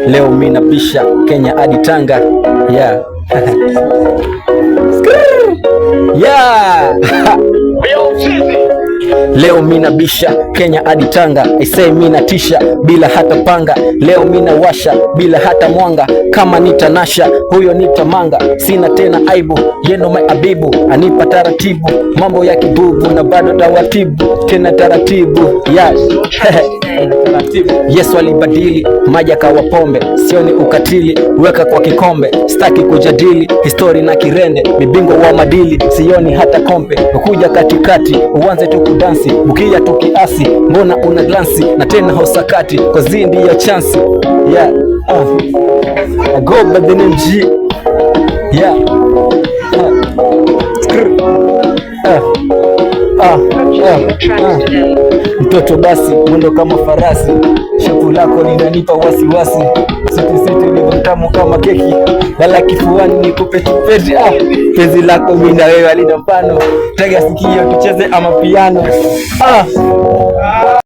Leo mimi napisha Kenya hadi Tanga. Yeah. Yeah. Leo mimi nabisha Kenya hadi Tanga. I say mimi natisha bila hata panga. Leo mimi nawasha bila hata mwanga. Kama nitanasha huyo nitamanga. Sina tena aibu, yeno my abibu. Anipa taratibu, mambo ya kibubu na bado tawatibu. Tena taratibu, yes. Yesu alibadili maji akawa pombe. Sioni ukatili, weka kwa kikombe. Staki kujadili histori na kirende. Mibingo wa madili, sioni hata kompe. Ukuja katikati, uanze tu kudansi. Ukia tu kiasi, mbona una glansi. Na tena hosakati, kozi ndiyo chansi. Yeah, I go by the name G. Yeah. Mtoto basi, mwendo kama farasi. Shapu lako linanipa wasiwasi. Siti ni mtamu kama keki. Lala kifuani nikupe tupeti. Penzi lako mimi na wewe halina mfano. Tega sikio tucheze ama piano.